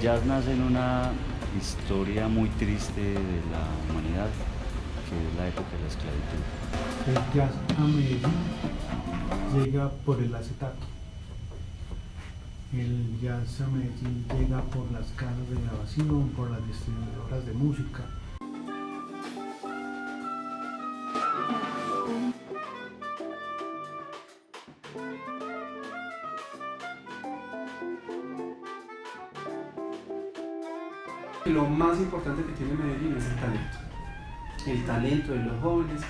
Jazz nace en una historia muy triste de la humanidad, que es la época de la esclavitud. El jazz a Medellín llega por el acetato. El jazz a Medellín llega por las casas de grabación, por las distribuidoras de música. Lo más importante que tiene Medellín es el talento de los jóvenes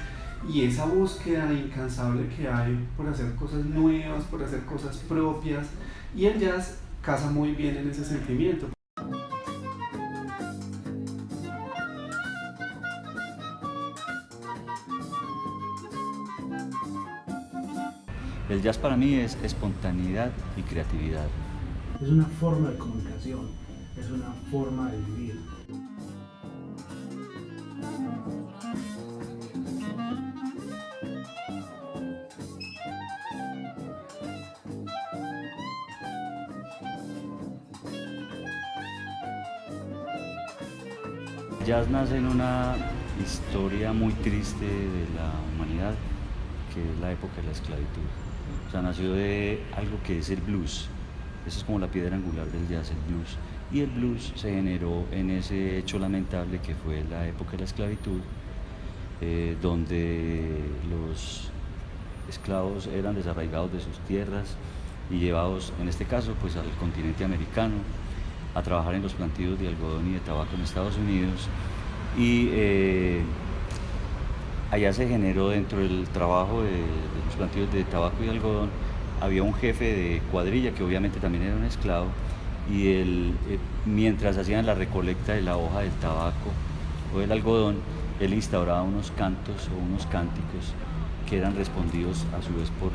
y esa búsqueda incansable que hay por hacer cosas nuevas, por hacer cosas propias, y el jazz casa muy bien en ese sentimiento. El jazz para mí es espontaneidad y creatividad. Es una forma de comunicación, es una forma de vivir. Jazz nace en una historia muy triste de la humanidad, que es la época de la esclavitud. O sea, nació de algo que es el blues. Eso es como la piedra angular del jazz, el blues. Y el blues se generó en ese hecho lamentable que fue la época de la esclavitud, donde los esclavos eran desarraigados de sus tierras y llevados, en este caso, pues al continente americano, a trabajar en los plantíos de algodón y de tabaco en Estados Unidos. Y allá se generó, dentro del trabajo de los plantíos de tabaco y algodón, había un jefe de cuadrilla que obviamente también era un esclavo, y él, mientras hacían la recolecta de la hoja del tabaco o del algodón, él instauraba unos cantos o unos cánticos que eran respondidos a su vez por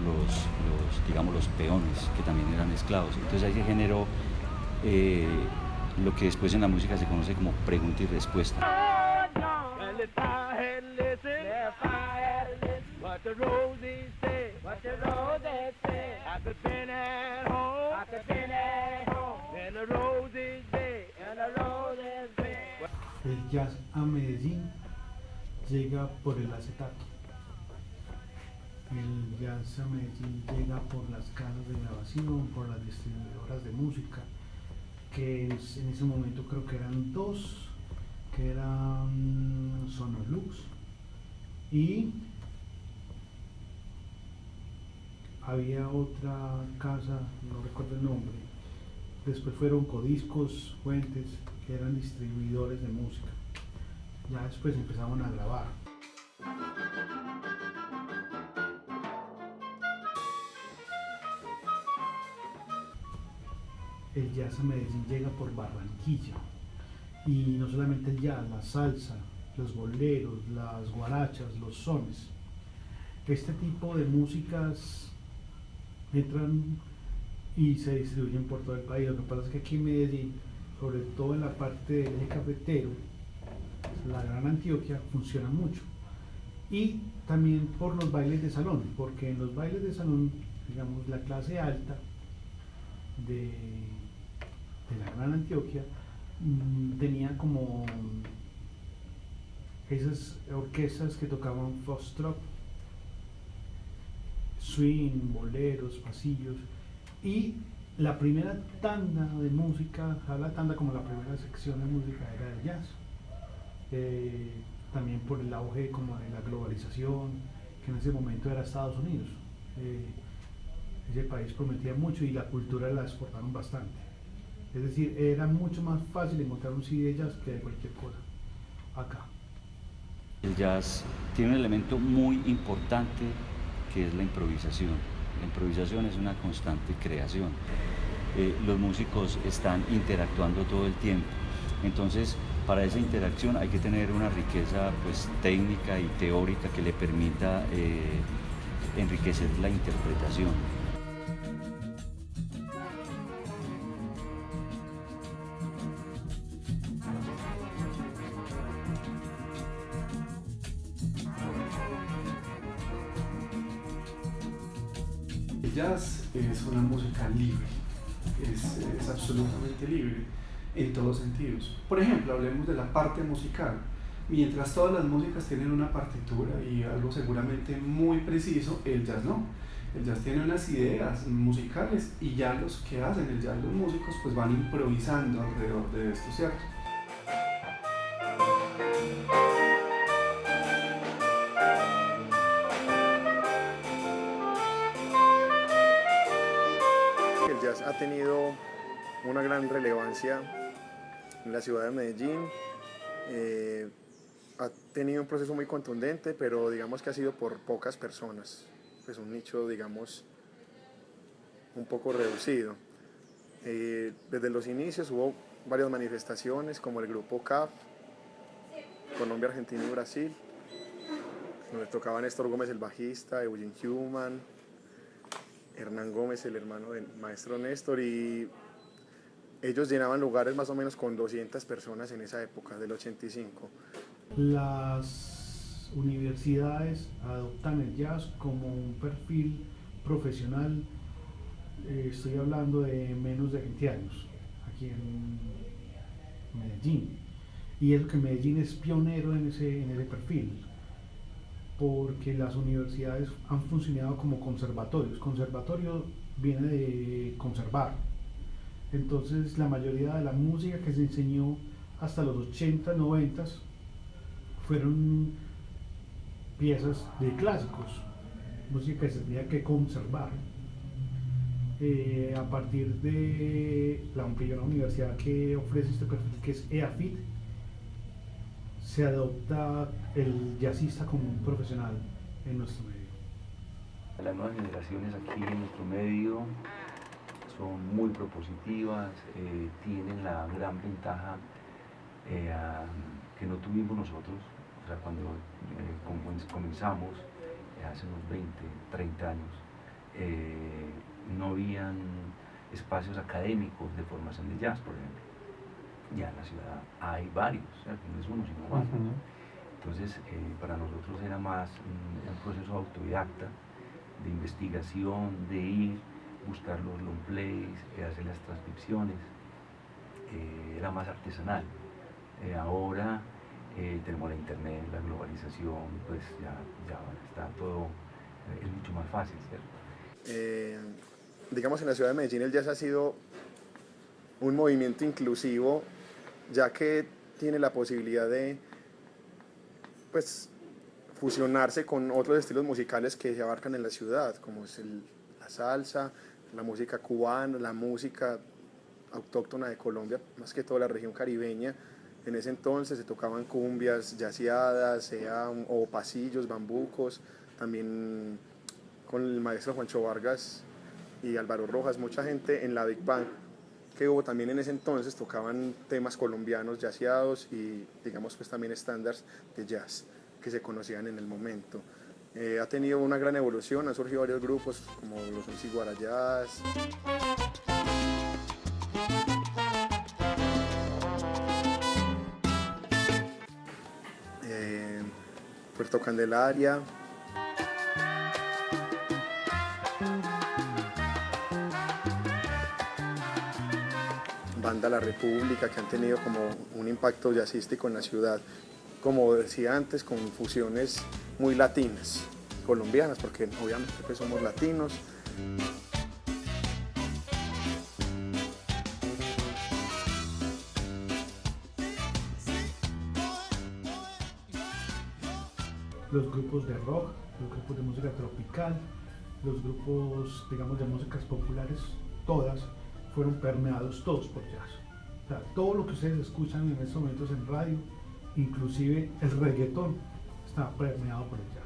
digamos, los peones, que también eran esclavos. Entonces ahí se generó lo que después en la música se conoce como pregunta y respuesta. El jazz a Medellín llega por el acetato. El jazz a Medellín llega por las casas de grabación, por las distribuidoras de música, que en ese momento creo que eran dos, que eran Sonolux y había otra casa, no recuerdo el nombre. Después fueron Codiscos, Fuentes, que eran distribuidores de música. Ya después empezaron a grabar. El jazz a Medellín llega por Barranquilla, y no solamente el jazz, la salsa, los boleros, las guarachas, los sones. Este tipo de músicas entran y se distribuyen por todo el país. Lo que pasa es que aquí en Medellín, sobre todo en la parte del eje cafetero, la Gran Antioquia, funciona mucho. Y también por los bailes de salón, porque en los bailes de salón, digamos, la clase alta de la Gran Antioquia tenía como esas orquestas que tocaban foxtrot, swing, boleros, pasillos, y la primera tanda de música, la tanda como la primera sección de música era de jazz. También por el auge como de la globalización, que en ese momento era Estados Unidos. Ese país prometía mucho y la cultura la exportaron bastante. Es decir, era mucho más fácil encontrar un CD de jazz que de cualquier cosa acá. El jazz tiene un elemento muy importante, que es la improvisación. La improvisación es una constante creación. Los músicos están interactuando todo el tiempo. Entonces, para esa interacción hay que tener una riqueza, pues, técnica y teórica que le permita enriquecer la interpretación. El jazz es una música libre, es absolutamente libre. en todos sentidos. Por ejemplo, hablemos de la parte musical. Mientras todas las músicas tienen una partitura y algo seguramente muy preciso, el jazz no. El jazz tiene unas ideas musicales y ya los que hacen el jazz, los músicos, pues van improvisando alrededor de esto, ¿cierto? El jazz ha tenido una gran relevancia en la ciudad de Medellín. Ha tenido un proceso muy contundente, pero digamos que ha sido por pocas personas. Pues un nicho, digamos, un poco reducido. Desde los inicios hubo varias manifestaciones, como el grupo CAF, Colombia, Argentina y Brasil, donde tocaba Néstor Gómez, el bajista, Eugene Human, Hernán Gómez, el hermano del maestro Néstor, y ellos llenaban lugares más o menos con 200 personas en esa época, del 85. Las universidades adoptan el jazz como un perfil profesional, estoy hablando de menos de 20 años, aquí en Medellín. Y es que Medellín es pionero en ese perfil, porque las universidades han funcionado como conservatorios. Conservatorio viene de conservar. Entonces la mayoría de la música que se enseñó hasta los 80, 90 fueron piezas de clásicos, música que se tenía que conservar. A partir de la primera universidad que ofrece este perfil, que es EAFIT, se adopta el jazzista como un profesional en nuestro medio. Las nuevas generaciones aquí en nuestro medio son muy propositivas, tienen la gran ventaja que no tuvimos nosotros. O sea, cuando comenzamos hace unos 20, 30 años, no habían espacios académicos de formación de jazz, por ejemplo. Ya en la ciudad hay varios, ¿cierto? No es uno, sino varios. Entonces, para nosotros era más un proceso autodidacta, de investigación, de ir, buscar los long plays, hacer las transcripciones, era más artesanal. Ahora tenemos la internet, la globalización, pues ya está todo, es mucho más fácil, ¿cierto? Digamos, en la ciudad de Medellín el jazz ha sido un movimiento inclusivo, ya que tiene la posibilidad de, pues, fusionarse con otros estilos musicales que se abarcan en la ciudad, como es la salsa, la música cubana, la música autóctona de Colombia, más que todo la región caribeña. En ese entonces se tocaban cumbias, yaceadas, o pasillos, bambucos, también con el maestro Juancho Vargas y Álvaro Rojas. Mucha gente en la Big Band que hubo también en ese entonces tocaban temas colombianos yaceados y, digamos, pues también estándares de jazz que se conocían en el momento. Ha tenido una gran evolución, han surgido varios grupos como los MC Guarayás, Puerto Candelaria, Banda La República, que han tenido como un impacto jazzístico en la ciudad, como decía antes, con fusiones muy latinas, colombianas, porque obviamente pues somos latinos. Los grupos de rock, los grupos de música tropical, los grupos, digamos, de músicas populares, todas fueron permeados todos por jazz. O sea, todo lo que ustedes escuchan en estos momentos en radio, inclusive el reggaetón, está permeado por el jazz.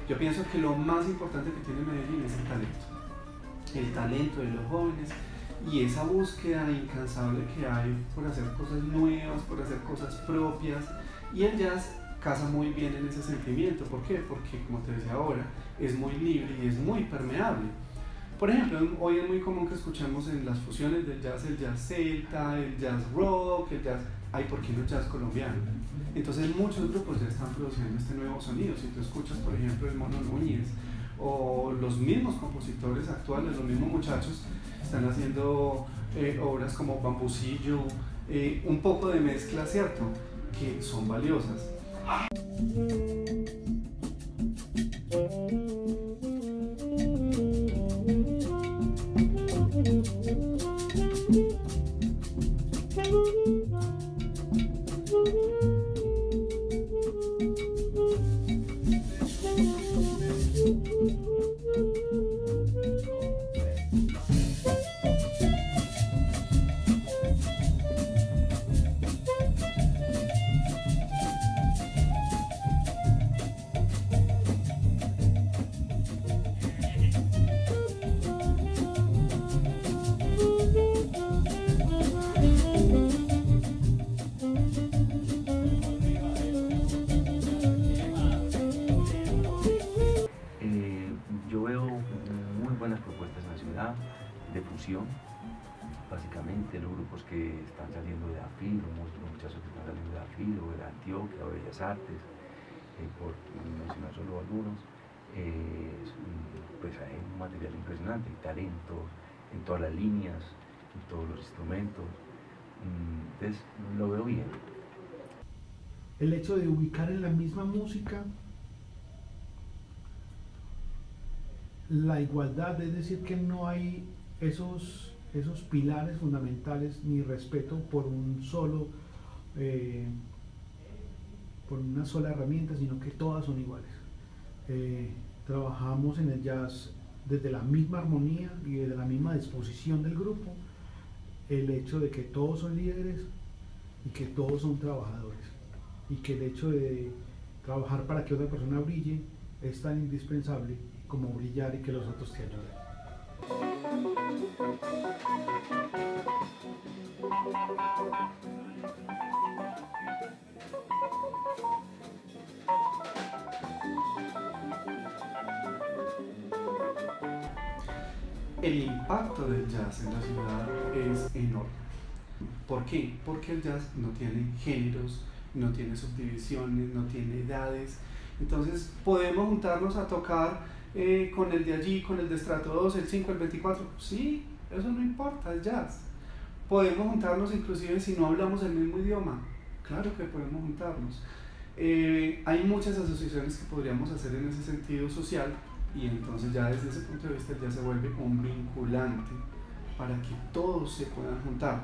Yo pienso que lo más importante que tiene Medellín es el talento de los jóvenes, y esa búsqueda incansable que hay por hacer cosas nuevas, por hacer cosas propias, y el jazz casa muy bien en ese sentimiento. ¿Por qué? Porque, como te decía ahora, es muy libre y es muy permeable. Por ejemplo, hoy es muy común que escuchemos en las fusiones del jazz el jazz celta, el jazz rock, el jazz... Ay, ¿por qué no jazz colombiano? Entonces muchos grupos ya están produciendo este nuevo sonido. Si tú escuchas, por ejemplo, el Mono Núñez, o los mismos compositores actuales, los mismos muchachos, están haciendo obras como Bambucillo, un poco de mezcla, ¿cierto?, que son valiosas. Yo veo muy buenas propuestas en la ciudad de fusión, básicamente los grupos que están saliendo de AFID, los muchachos que están saliendo de AFID o de Antioquia o de Bellas Artes, por mencionar solo algunos, pues hay un material impresionante, hay talento en todas las líneas, en todos los instrumentos, entonces lo veo bien. El hecho de ubicar en la misma música la igualdad, es decir, que no hay esos pilares fundamentales ni respeto por por una sola herramienta, sino que todas son iguales. Trabajamos en el jazz desde la misma armonía y desde la misma disposición del grupo, el hecho de que todos son líderes y que todos son trabajadores, y que el hecho de trabajar para que otra persona brille es tan indispensable como brillar y que los otros te ayuden. El impacto del jazz en la ciudad es enorme. ¿Por qué? Porque el jazz no tiene géneros, no tiene subdivisiones, no tiene edades. Entonces podemos juntarnos a tocar con el de allí, con el de estrato 2, el 5, el 24. Sí, eso no importa, es jazz. Podemos juntarnos inclusive si no hablamos el mismo idioma. Claro que podemos juntarnos. Hay muchas asociaciones que podríamos hacer en ese sentido social, y entonces ya desde ese punto de vista ya se vuelve un vinculante para que todos se puedan juntar.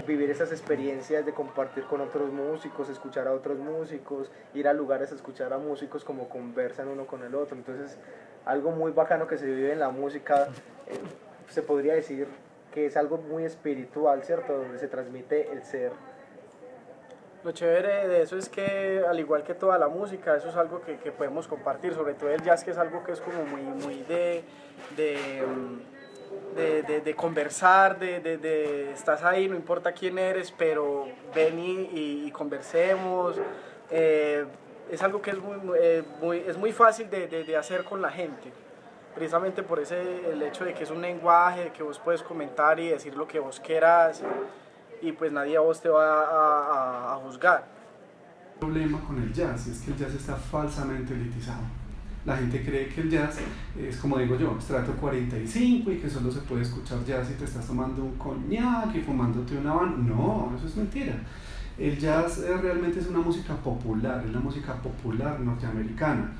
Vivir esas experiencias de compartir con otros músicos, escuchar a otros músicos, ir a lugares a escuchar a músicos como conversan uno con el otro. Entonces, algo muy bacano que se vive en la música, se podría decir que es algo muy espiritual, ¿cierto? Donde se transmite el ser. Lo chévere de eso es que, al igual que toda la música, eso es algo que podemos compartir, sobre todo el jazz, que es algo que es como muy de conversar, estás ahí, no importa quién eres, pero ven y conversemos. Es algo que es muy fácil de hacer con la gente, precisamente por el hecho de que es un lenguaje, que vos puedes comentar y decir lo que vos quieras, y pues nadie a vos te va a juzgar. El problema con el jazz es que el jazz está falsamente elitizado. La gente cree que el jazz es, como digo yo, estrato 45 y que solo se puede escuchar jazz si te estás tomando un coñac y fumándote una habana. No, eso es mentira. El jazz realmente es una música popular, es la música popular norteamericana.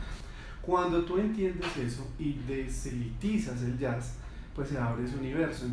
Cuando tú entiendes eso y deselitizas el jazz, pues se abre ese universo.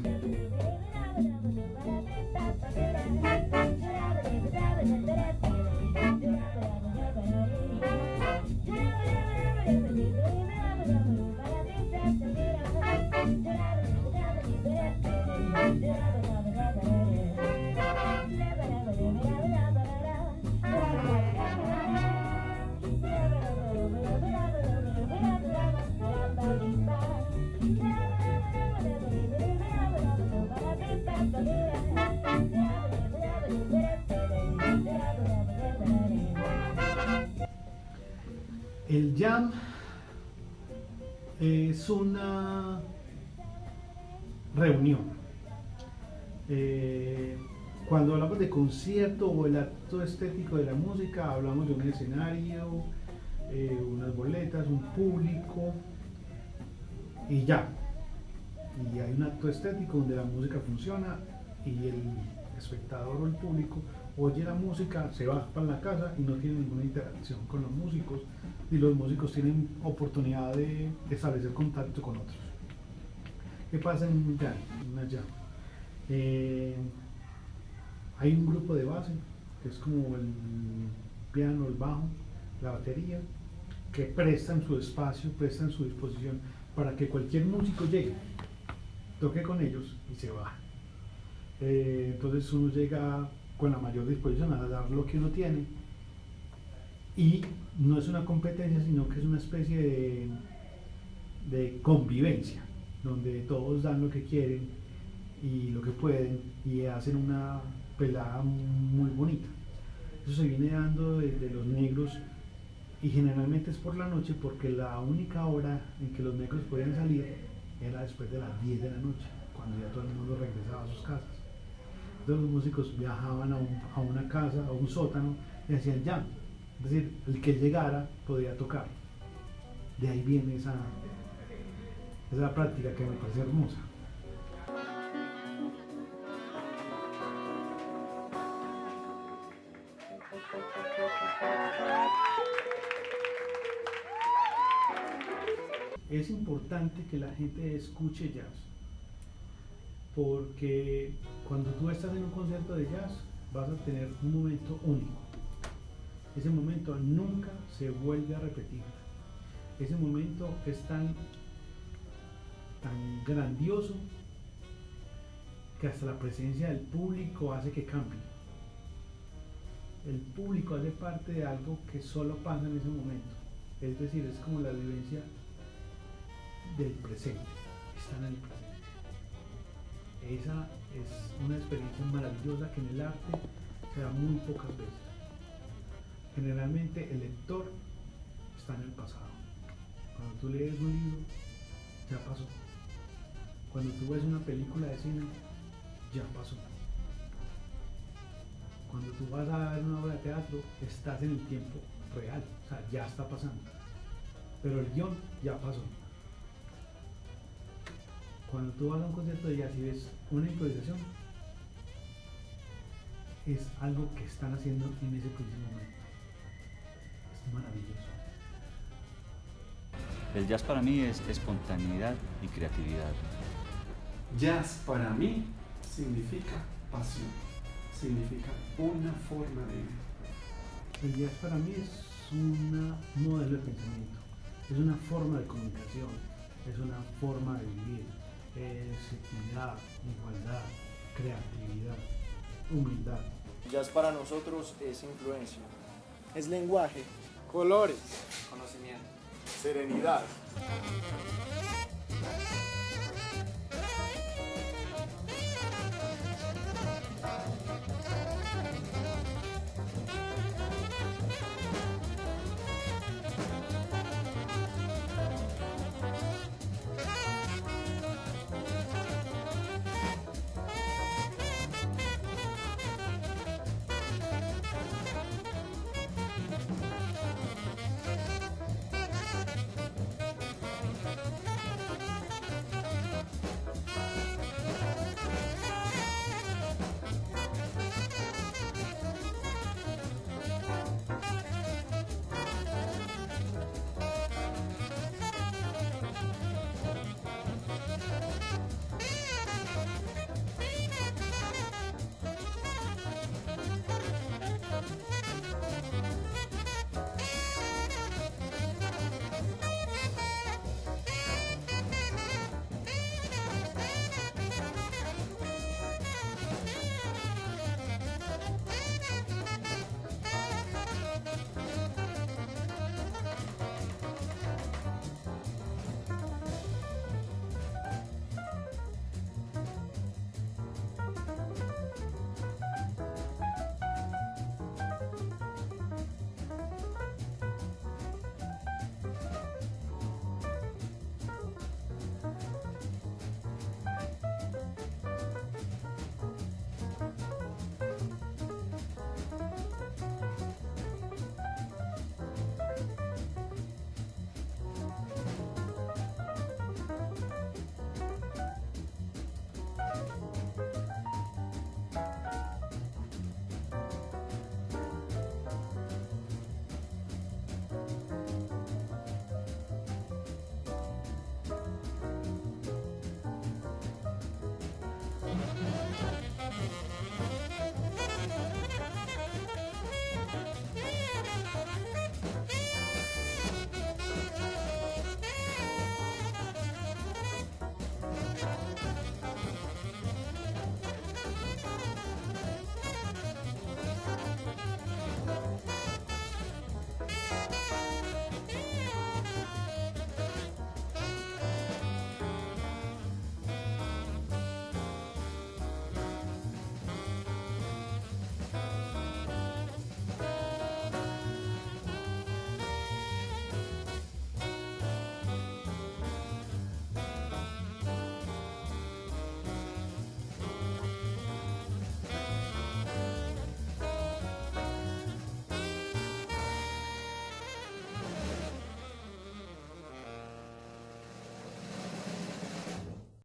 El jam es una reunión. Cuando hablamos de concierto o el acto estético de la música, hablamos de un escenario, unas boletas, un público y ya. Y hay un acto estético donde la música funciona y el espectador o el público oye la música, se va para la casa y no tiene ninguna interacción con los músicos, y los músicos tienen oportunidad de establecer contacto con otros. ¿Qué pasa en un jam? En una jam? Hay un grupo de base, que es como el piano, el bajo, la batería, que prestan su espacio, prestan su disposición para que cualquier músico llegue, toque con ellos y se va. Entonces uno llega con la mayor disposición a dar lo que uno tiene, y no es una competencia, sino que es una especie de convivencia, donde todos dan lo que quieren y lo que pueden y hacen una pelada muy bonita. Eso se viene dando desde los negros, y generalmente es por la noche, porque la única hora en que los negros podían salir era después de las 10 de la noche, cuando ya todo el mundo regresaba a sus casas. Entonces los músicos viajaban a una casa, a un sótano, y hacían jam. Es decir, el que llegara podía tocar. De ahí viene esa práctica que me parece hermosa. Es importante que la gente escuche jazz, porque cuando tú estás en un concierto de jazz vas a tener un momento único. Ese momento nunca se vuelve a repetir. Ese momento es tan grandioso que hasta la presencia del público hace que cambie. El público hace parte de algo que solo pasa en ese momento. Es decir, es como la vivencia del presente. Están en el presente. Esa es una experiencia maravillosa que en el arte se da muy pocas veces. Generalmente el lector está en el pasado. Cuando tú lees un libro, ya pasó. Cuando tú ves una película de cine, ya pasó. Cuando tú vas a ver una obra de teatro, estás en el tiempo real, o sea, ya está pasando. Pero el guión ya pasó. Cuando tú vas a un concierto de jazz y ves una improvisación, es algo que están haciendo en ese preciso momento. Es maravilloso. El jazz para mí es espontaneidad y creatividad. Jazz para mí significa pasión, significa una forma de vida. El jazz para mí es un modelo de pensamiento, es una forma de comunicación, es una forma de vivir, es equidad, igualdad, creatividad, humildad. El jazz para nosotros es influencia, Es lenguaje, colores, conocimiento. Serenidad.